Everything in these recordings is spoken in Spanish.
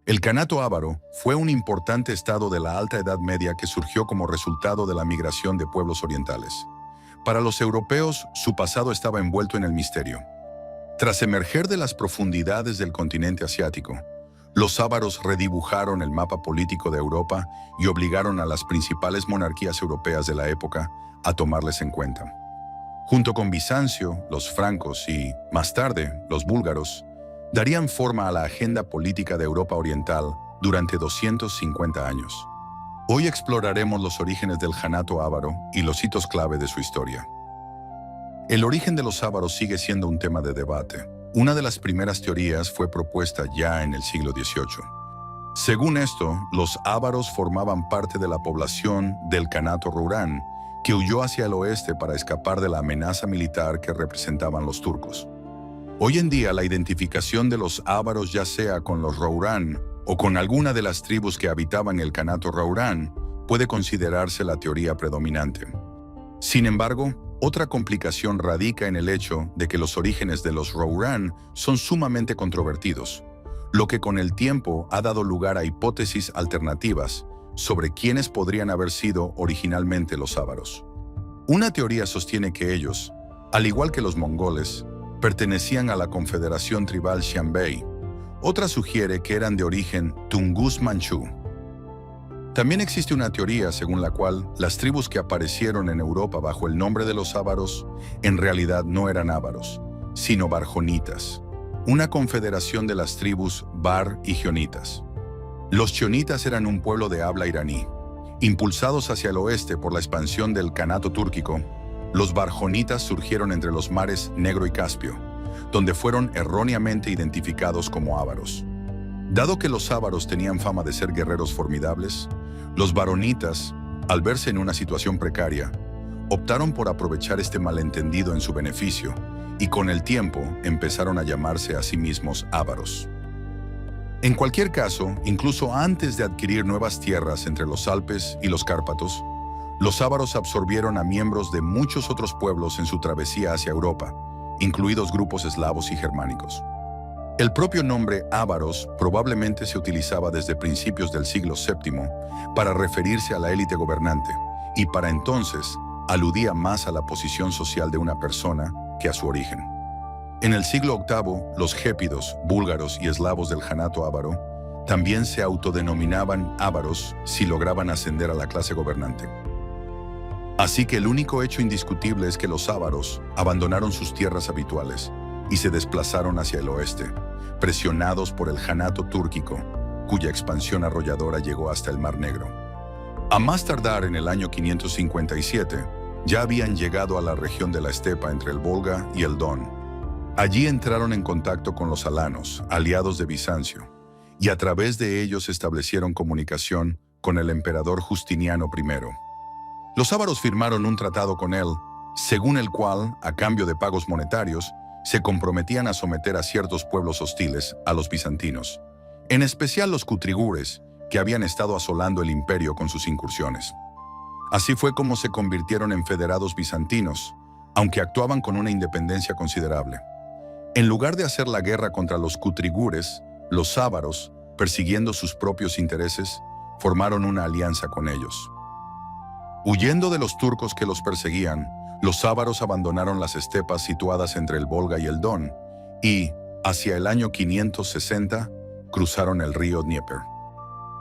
El Kanato ávaro fue un importante estado de la Alta Edad Media que surgió como resultado de la migración de pueblos orientales. Para los europeos, su pasado estaba envuelto en el misterio. Tras emerger de las profundidades del continente asiático, los ávaros redibujaron el mapa político de Europa y obligaron a las principales monarquías europeas de la época a tomarles en cuenta. Junto con Bizancio, los francos y, más tarde, los búlgaros, darían forma a la agenda política de Europa Oriental durante 250 años. Hoy exploraremos los orígenes del Kanato ávaro y los hitos clave de su historia. El origen de los ávaros sigue siendo un tema de debate. Una de las primeras teorías fue propuesta ya en el siglo XVIII. Según esto, los ávaros formaban parte de la población del Kanato Rourán, que huyó hacia el oeste para escapar de la amenaza militar que representaban los turcos. Hoy en día, la identificación de los ávaros, ya sea con los Rourán o con alguna de las tribus que habitaban el Kanato Rourán, puede considerarse la teoría predominante. Sin embargo, otra complicación radica en el hecho de que los orígenes de los Rourán son sumamente controvertidos, lo que con el tiempo ha dado lugar a hipótesis alternativas sobre quiénes podrían haber sido originalmente los ávaros. Una teoría sostiene que ellos, al igual que los mongoles, pertenecían a la confederación tribal Xianbei. Otra sugiere que eran de origen Tungus Manchú. También existe una teoría según la cual las tribus que aparecieron en Europa bajo el nombre de los ávaros en realidad no eran ávaros, sino barjonitas, una confederación de las tribus Bar y Gionitas. Los chionitas eran un pueblo de habla iraní. Impulsados hacia el oeste por la expansión del Kanato túrquico, los barjonitas surgieron entre los mares Negro y Caspio, donde fueron erróneamente identificados como ávaros. Dado que los ávaros tenían fama de ser guerreros formidables, los baronitas, al verse en una situación precaria, optaron por aprovechar este malentendido en su beneficio y con el tiempo empezaron a llamarse a sí mismos ávaros. En cualquier caso, incluso antes de adquirir nuevas tierras entre los Alpes y los Cárpatos, los ávaros absorbieron a miembros de muchos otros pueblos en su travesía hacia Europa, incluidos grupos eslavos y germánicos. El propio nombre ávaros probablemente se utilizaba desde principios del siglo VII para referirse a la élite gobernante y para entonces aludía más a la posición social de una persona que a su origen. En el siglo VIII, los gépidos, búlgaros y eslavos del Kanato ávaro también se autodenominaban ávaros si lograban ascender a la clase gobernante. Así que el único hecho indiscutible es que los ávaros abandonaron sus tierras habituales y se desplazaron hacia el oeste, presionados por el Kanato túrquico, cuya expansión arrolladora llegó hasta el Mar Negro. A más tardar en el año 557, ya habían llegado a la región de la estepa entre el Volga y el Don. Allí entraron en contacto con los alanos, aliados de Bizancio, y a través de ellos establecieron comunicación con el emperador Justiniano I. Los ávaros firmaron un tratado con él, según el cual, a cambio de pagos monetarios, se comprometían a someter a ciertos pueblos hostiles a los bizantinos, en especial los cutrigures, que habían estado asolando el imperio con sus incursiones. Así fue como se convirtieron en federados bizantinos, aunque actuaban con una independencia considerable. En lugar de hacer la guerra contra los cutrigures, los ávaros, persiguiendo sus propios intereses, formaron una alianza con ellos. Huyendo de los turcos que los perseguían, los ávaros abandonaron las estepas situadas entre el Volga y el Don y, hacia el año 560, cruzaron el río Dnieper.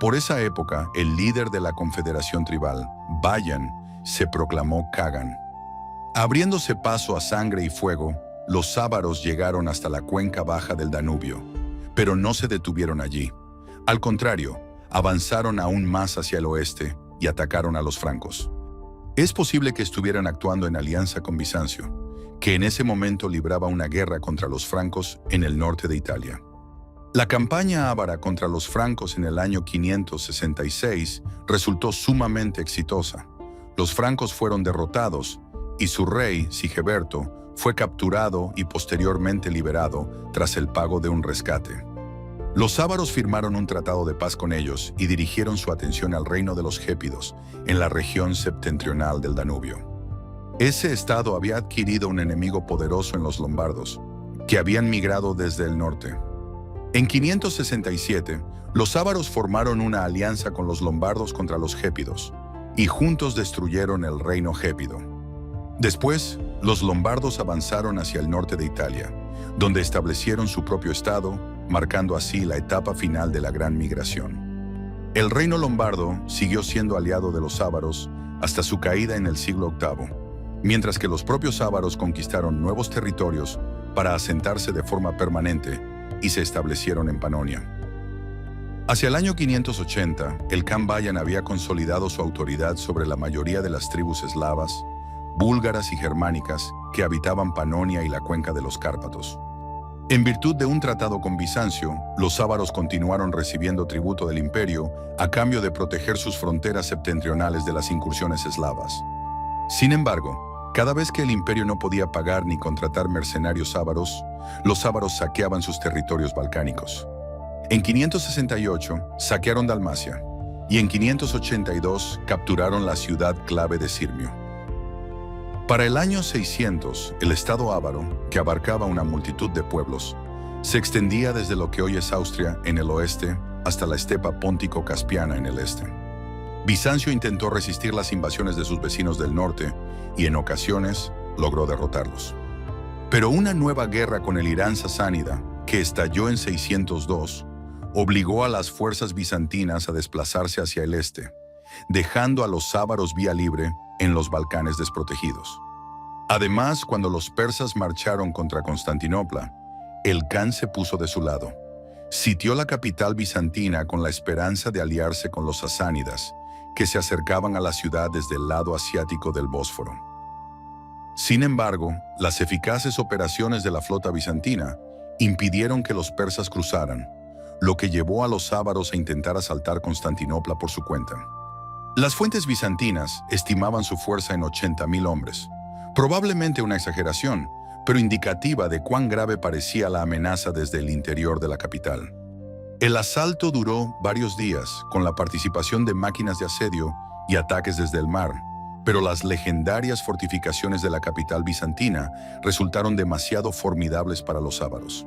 Por esa época, el líder de la confederación tribal, Bayan, se proclamó Kagan. Abriéndose paso a sangre y fuego, los ávaros llegaron hasta la cuenca baja del Danubio, pero no se detuvieron allí. Al contrario, avanzaron aún más hacia el oeste y atacaron a los francos. Es posible que estuvieran actuando en alianza con Bizancio, que en ese momento libraba una guerra contra los francos en el norte de Italia. La campaña ávara contra los francos en el año 566 resultó sumamente exitosa. Los francos fueron derrotados y su rey, Sigeberto, fue capturado y posteriormente liberado tras el pago de un rescate. Los ávaros firmaron un tratado de paz con ellos y dirigieron su atención al reino de los gépidos, en la región septentrional del Danubio. Ese estado había adquirido un enemigo poderoso en los lombardos, que habían migrado desde el norte. En 567, los ávaros formaron una alianza con los lombardos contra los gépidos, y juntos destruyeron el reino gépido. Después, los lombardos avanzaron hacia el norte de Italia, donde establecieron su propio estado, marcando así la etapa final de la Gran Migración. El reino lombardo siguió siendo aliado de los ávaros hasta su caída en el siglo VIII, mientras que los propios ávaros conquistaron nuevos territorios para asentarse de forma permanente y se establecieron en Panonia. Hacia el año 580, el Khan Bayan había consolidado su autoridad sobre la mayoría de las tribus eslavas, búlgaras y germánicas que habitaban Panonia y la cuenca de los Cárpatos. En virtud de un tratado con Bizancio, los ávaros continuaron recibiendo tributo del imperio a cambio de proteger sus fronteras septentrionales de las incursiones eslavas. Sin embargo, cada vez que el imperio no podía pagar ni contratar mercenarios ávaros, los ávaros saqueaban sus territorios balcánicos. En 568 saquearon Dalmacia y en 582 capturaron la ciudad clave de Sirmio. Para el año 600, el estado ávaro, que abarcaba una multitud de pueblos, se extendía desde lo que hoy es Austria en el oeste hasta la estepa póntico-caspiana en el este. Bizancio intentó resistir las invasiones de sus vecinos del norte y en ocasiones logró derrotarlos. Pero una nueva guerra con el Irán sasánida, que estalló en 602, obligó a las fuerzas bizantinas a desplazarse hacia el este, dejando a los ávaros vía libre en los Balcanes desprotegidos. Además, cuando los persas marcharon contra Constantinopla, el Khan se puso de su lado. Sitió la capital bizantina con la esperanza de aliarse con los sasánidas, que se acercaban a la ciudad desde el lado asiático del Bósforo. Sin embargo, las eficaces operaciones de la flota bizantina impidieron que los persas cruzaran, lo que llevó a los ávaros a intentar asaltar Constantinopla por su cuenta. Las fuentes bizantinas estimaban su fuerza en 80.000 hombres, probablemente una exageración, pero indicativa de cuán grave parecía la amenaza desde el interior de la capital. El asalto duró varios días, con la participación de máquinas de asedio y ataques desde el mar, pero las legendarias fortificaciones de la capital bizantina resultaron demasiado formidables para los ávaros.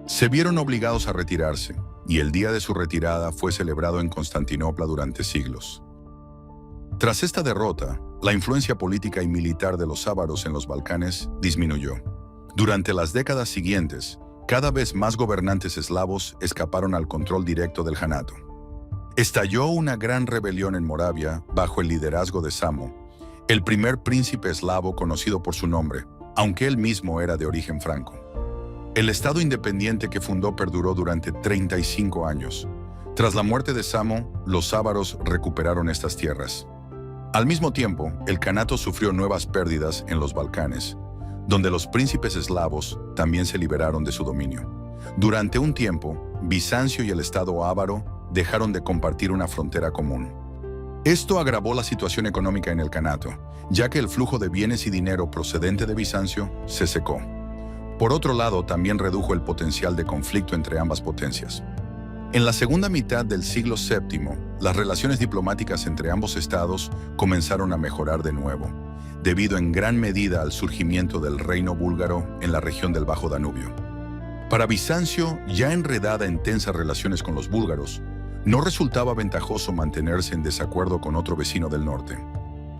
Se vieron obligados a retirarse, y el día de su retirada fue celebrado en Constantinopla durante siglos. Tras esta derrota, la influencia política y militar de los ávaros en los Balcanes disminuyó. Durante las décadas siguientes, cada vez más gobernantes eslavos escaparon al control directo del Janato. Estalló una gran rebelión en Moravia bajo el liderazgo de Samo, el primer príncipe eslavo conocido por su nombre, aunque él mismo era de origen franco. El estado independiente que fundó perduró durante 35 años. Tras la muerte de Samo, los ávaros recuperaron estas tierras. Al mismo tiempo, el Kanato sufrió nuevas pérdidas en los Balcanes, donde los príncipes eslavos también se liberaron de su dominio. Durante un tiempo, Bizancio y el estado ávaro dejaron de compartir una frontera común. Esto agravó la situación económica en el Kanato, ya que el flujo de bienes y dinero procedente de Bizancio se secó. Por otro lado, también redujo el potencial de conflicto entre ambas potencias. En la segunda mitad del siglo VII, las relaciones diplomáticas entre ambos estados comenzaron a mejorar de nuevo, debido en gran medida al surgimiento del reino búlgaro en la región del Bajo Danubio. Para Bizancio, ya enredada en tensas relaciones con los búlgaros, no resultaba ventajoso mantenerse en desacuerdo con otro vecino del norte.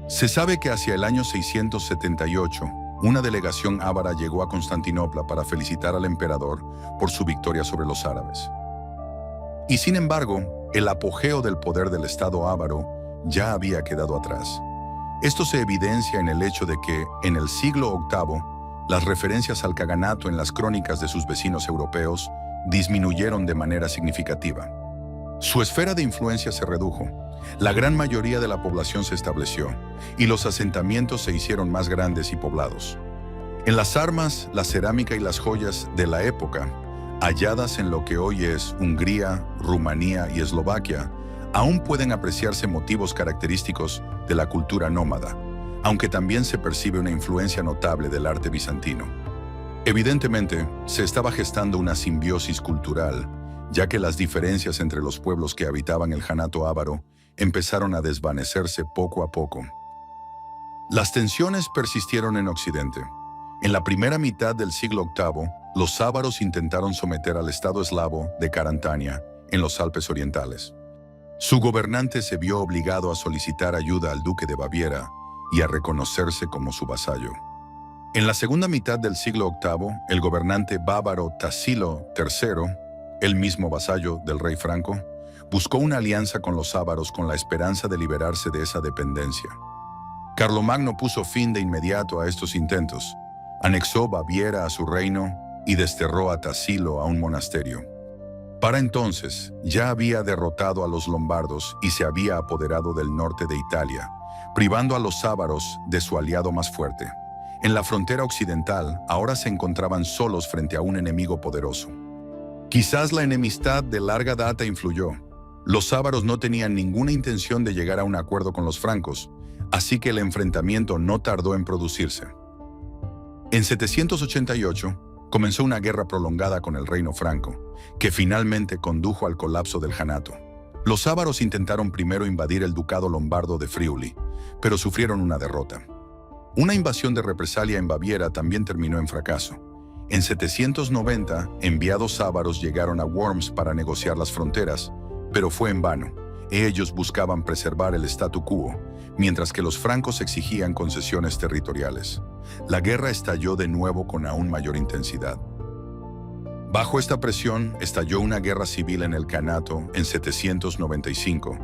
Se sabe que hacia el año 678, una delegación ávara llegó a Constantinopla para felicitar al emperador por su victoria sobre los árabes. Y sin embargo, el apogeo del poder del estado ávaro ya había quedado atrás. Esto se evidencia en el hecho de que, en el siglo VIII, las referencias al caganato en las crónicas de sus vecinos europeos disminuyeron de manera significativa. Su esfera de influencia se redujo, la gran mayoría de la población se estableció, y los asentamientos se hicieron más grandes y poblados. En las armas, la cerámica y las joyas de la época, halladas en lo que hoy es Hungría, Rumanía y Eslovaquia, aún pueden apreciarse motivos característicos de la cultura nómada, aunque también se percibe una influencia notable del arte bizantino. Evidentemente, se estaba gestando una simbiosis cultural, ya que las diferencias entre los pueblos que habitaban el Janato ávaro empezaron a desvanecerse poco a poco. Las tensiones persistieron en Occidente. En la primera mitad del siglo VIII, los ávaros intentaron someter al estado eslavo de Carantania, en los Alpes orientales. Su gobernante se vio obligado a solicitar ayuda al duque de Baviera y a reconocerse como su vasallo. En la segunda mitad del siglo VIII, el gobernante bávaro Tassilo III, el mismo vasallo del rey franco, buscó una alianza con los ávaros con la esperanza de liberarse de esa dependencia. Carlomagno puso fin de inmediato a estos intentos, anexó Baviera a su reino y desterró a Tassilo a un monasterio. Para entonces, ya había derrotado a los lombardos y se había apoderado del norte de Italia, privando a los ávaros de su aliado más fuerte. En la frontera occidental, ahora se encontraban solos frente a un enemigo poderoso. Quizás la enemistad de larga data influyó. Los ávaros no tenían ninguna intención de llegar a un acuerdo con los francos, así que el enfrentamiento no tardó en producirse. En 788, comenzó una guerra prolongada con el reino franco, que finalmente condujo al colapso del Janato. Los ávaros intentaron primero invadir el ducado lombardo de Friuli, pero sufrieron una derrota. Una invasión de represalia en Baviera también terminó en fracaso. En 790, enviados ávaros llegaron a Worms para negociar las fronteras, pero fue en vano. Ellos buscaban preservar el statu quo, mientras que los francos exigían concesiones territoriales. La guerra estalló de nuevo con aún mayor intensidad. Bajo esta presión, estalló una guerra civil en el Kanato en 795,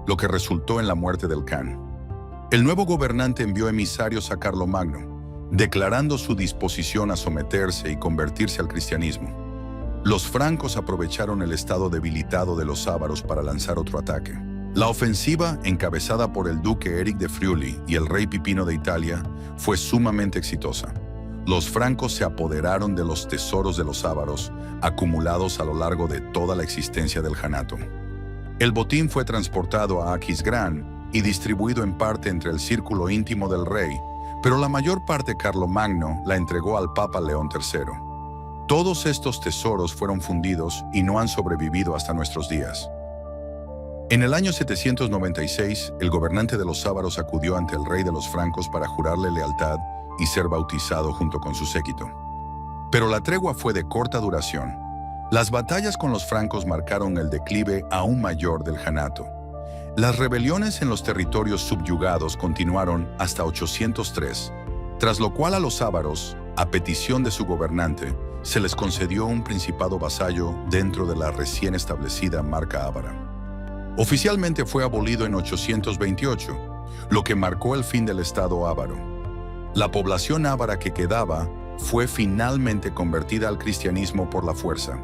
lo que resultó en la muerte del Khan. El nuevo gobernante envió emisarios a Carlomagno, declarando su disposición a someterse y convertirse al cristianismo. Los francos aprovecharon el estado debilitado de los ávaros para lanzar otro ataque. La ofensiva, encabezada por el duque Eric de Friuli y el rey Pipino de Italia, fue sumamente exitosa. Los francos se apoderaron de los tesoros de los ávaros, acumulados a lo largo de toda la existencia del Janato. El botín fue transportado a Aquisgrán y distribuido en parte entre el círculo íntimo del rey, pero la mayor parte Carlomagno la entregó al Papa León III. Todos estos tesoros fueron fundidos y no han sobrevivido hasta nuestros días. En el año 796, el gobernante de los ávaros acudió ante el rey de los francos para jurarle lealtad y ser bautizado junto con su séquito. Pero la tregua fue de corta duración. Las batallas con los francos marcaron el declive aún mayor del Janato. Las rebeliones en los territorios subyugados continuaron hasta 803, tras lo cual a los ávaros, a petición de su gobernante, se les concedió un principado vasallo dentro de la recién establecida marca ávara. Oficialmente fue abolido en 828, lo que marcó el fin del estado ávaro. La población ávara que quedaba fue finalmente convertida al cristianismo por la fuerza.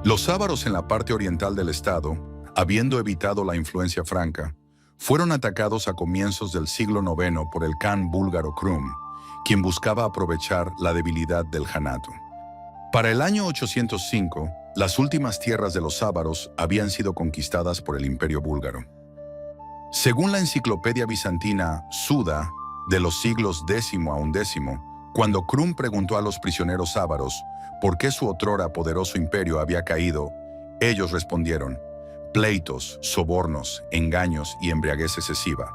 Los ávaros en la parte oriental del estado, habiendo evitado la influencia franca, fueron atacados a comienzos del siglo IX por el Khan búlgaro Krum, quien buscaba aprovechar la debilidad del Janato. Para el año 805, las últimas tierras de los ávaros habían sido conquistadas por el Imperio búlgaro. Según la enciclopedia bizantina Suda, de los siglos X a XI, cuando Krum preguntó a los prisioneros ávaros por qué su otrora poderoso imperio había caído, ellos respondieron: pleitos, sobornos, engaños y embriaguez excesiva.